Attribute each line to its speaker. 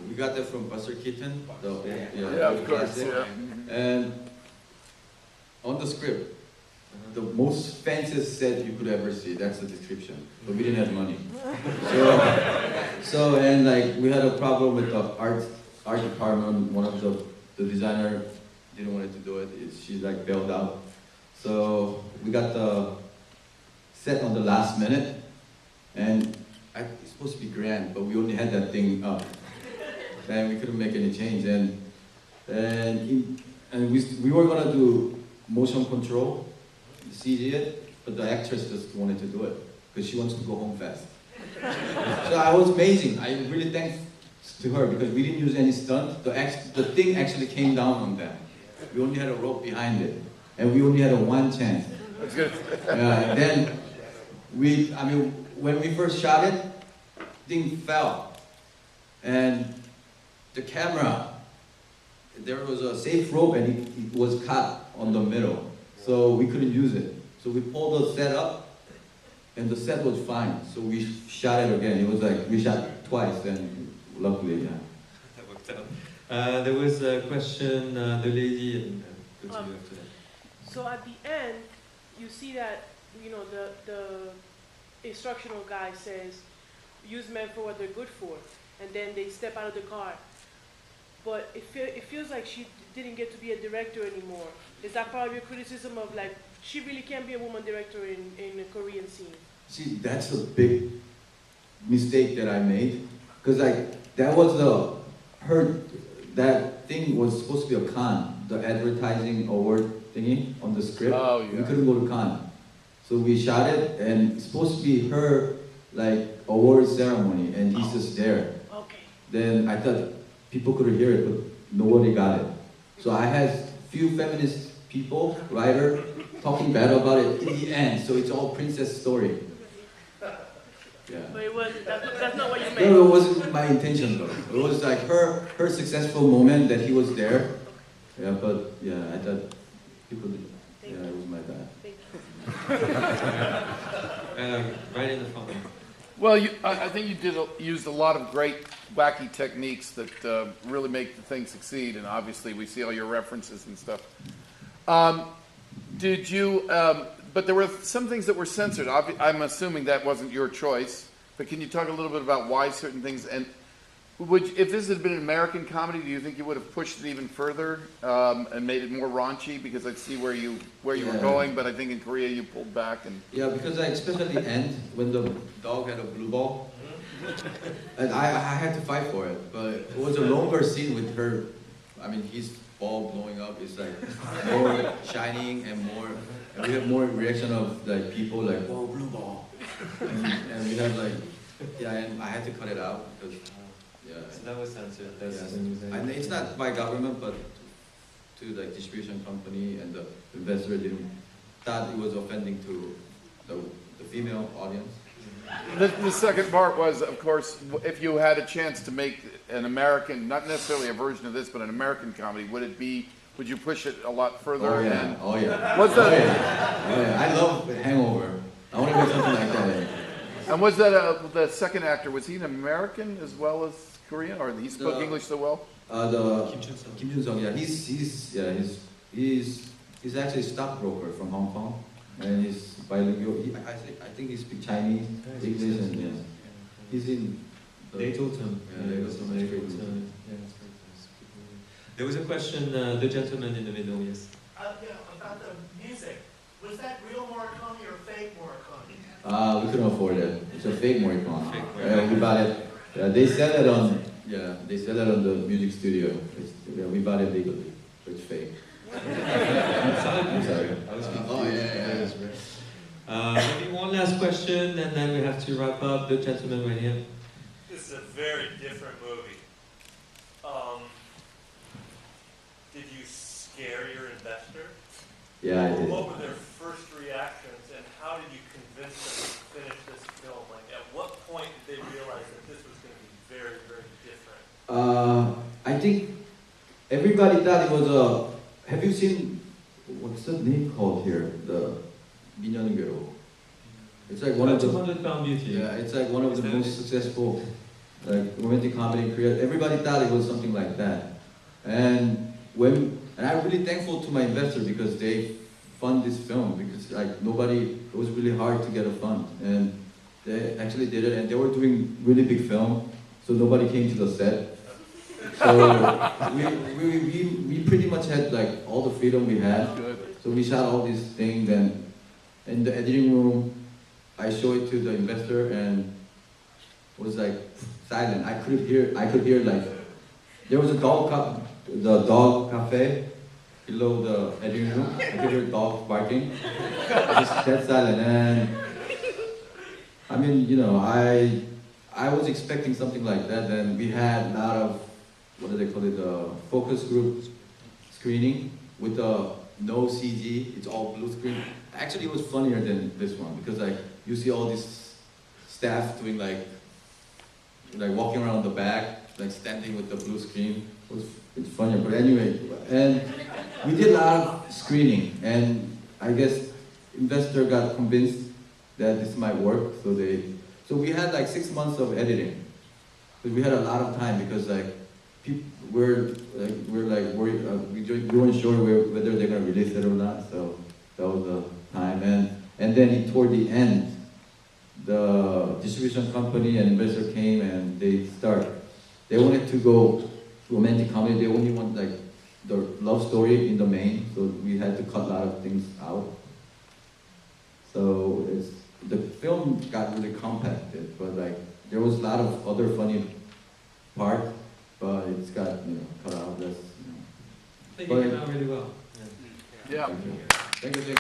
Speaker 1: We got that from Buster Keaton.
Speaker 2: Of course. Yeah.
Speaker 1: And on the script, the most fanciest set you could ever see. That's the description. But we didn't have money. And like we had a problem with the art department. One of the designer didn't want to do it. She like bailed out. So we got the set on the last minute, and it's supposed to be grand, but we only had that thing up, and we couldn't make any change. And we were gonna do motion control, CG it, but the actress just wanted to do it because she wants to go home fast. So I was amazing. I really thanks to her because we didn't use any stunt. The thing actually came down on them. We only had a rope behind it, and we only had one chance.
Speaker 2: That's good.
Speaker 1: And then when we first shot it, thing fell, and the camera, there was a safe rope, and it was caught on the middle, so we couldn't use it. So we pulled the set up, and the set was fine. So we shot it again. It was like we shot twice, and luckily, yeah.
Speaker 3: That worked out. There was a question, the lady, and continue after that.
Speaker 4: So at the end, you see that, you know, the instructional guy says, use men for what they're good for, and then they step out of the car. But it feels like she didn't get to be a director anymore. Is that part of your criticism of like, she really can't be a woman director in a Korean scene?
Speaker 1: See, that's a big mistake that I made, because like that was that thing was supposed to be a con, the advertising award thingy on the script.
Speaker 2: Oh, yeah.
Speaker 1: We couldn't go to con, so we shot it, and it's supposed to be her like award ceremony, and he's just there.
Speaker 4: Okay.
Speaker 1: Then I thought people could hear it, but nobody got it. So I had few feminist people, writer, talking bad about it in the end. So it's all princess story. Yeah.
Speaker 4: But that's not what you meant.
Speaker 1: No, it wasn't my intention though. It was like her successful moment that he was there. Yeah, but yeah, I thought people did. Yeah, it was my bad.
Speaker 4: Thank you.
Speaker 3: Right in the front.
Speaker 2: Well, I think you used a lot of great wacky techniques that really make the thing succeed, and obviously we see all your references and stuff. Did you? But there were some things that were censored. I'm assuming that wasn't your choice. But can you talk a little bit about why certain things? And if this had been an American comedy, do you think you would have pushed it even further and made it more raunchy? Because I see where you were going, but I think in Korea you pulled back. And
Speaker 1: yeah, because especially the end when the dog had a blue ball, and I had to fight for it. But it was a longer scene with her. I mean, his ball blowing up is like more shining and more. And we have more reaction of like people like, whoa, blue ball, and we have like, yeah, and I had to cut it out because. Yeah.
Speaker 3: So that was censored.
Speaker 1: Yes. And it's not by government, but to like distribution company, and the investor thought it was offending to the female audience.
Speaker 2: the second part was, of course, if you had a chance to make an American, not necessarily a version of this, but an American comedy, would you push it a lot further?
Speaker 1: Oh yeah, oh yeah.
Speaker 2: What's that?
Speaker 1: Oh yeah. Oh, yeah. I love Hangover. I want to do something like that.
Speaker 2: And was that the second actor? Was he an American as well as Korean, or he spoke English so well?
Speaker 1: Kim Jun-sung. Yeah, he's actually a stockbroker from Hong Kong, and he's bilingual. I think he speaks Chinese, English, and yeah. He's in.
Speaker 3: They told him. There was a question, the gentleman in the middle, yes.
Speaker 5: Yeah, about the music. Was that real Morricone or fake Morricone?
Speaker 1: We couldn't afford it. It's a fake Morricone. We bought it. Yeah, they sell it on. Yeah, they sell it on the music studio. We bought it legally, so it's fake. I'm sorry. Oh yeah.
Speaker 3: Maybe one last question, and then we have to wrap up. The gentleman right here.
Speaker 6: This is a very different movie. Did you scare your investor?
Speaker 1: Yeah, I did.
Speaker 6: What were their first reactions, and how did you convince them to finish this film? Like, at what point did they realize that this was going to be very, very different?
Speaker 1: I think everybody thought it was a. Have you seen what's the name called here? The Minyeon은 괴로. It's like one of the
Speaker 3: 200-pound beauty.
Speaker 1: Yeah, it's like one of the most successful like romantic comedy in Korea. Everybody thought it was something like that. And I'm really thankful to my investor because they fund this film because like it was really hard to get a fund. And they actually did it and they were doing really big film, so nobody came to the set. So we pretty much had like all the freedom we had. So we shot all these things and in the editing room, I showed it to the investor and it was like silent. I could hear like, there was a the dog cafe below the editing room. I could hear dogs barking. Just dead silent. And I mean, you know, I was expecting something like that. Then we had a lot of, what do they call it, focus group screening with the no CG, it's all blue screen. Actually, it was funnier than this one because like you see all these staff doing like walking around the back, like standing with the blue screen. It's funnier, but anyway, and we did a lot of screening, and I guess investor got convinced that this might work, so we had like 6 months of editing, but we had a lot of time because like we're worried, we weren't sure whether they're gonna release it or not, so that was the time, and then toward the end, the distribution company and investor came and they wanted to go romantic comedy. They only want like the love story in the main, so we had to cut a lot of things out. So the film got really compacted, but like there was a lot of other funny parts, but it's got cut out. That's
Speaker 3: I think it came out really well.
Speaker 2: Yeah.
Speaker 1: Thank you.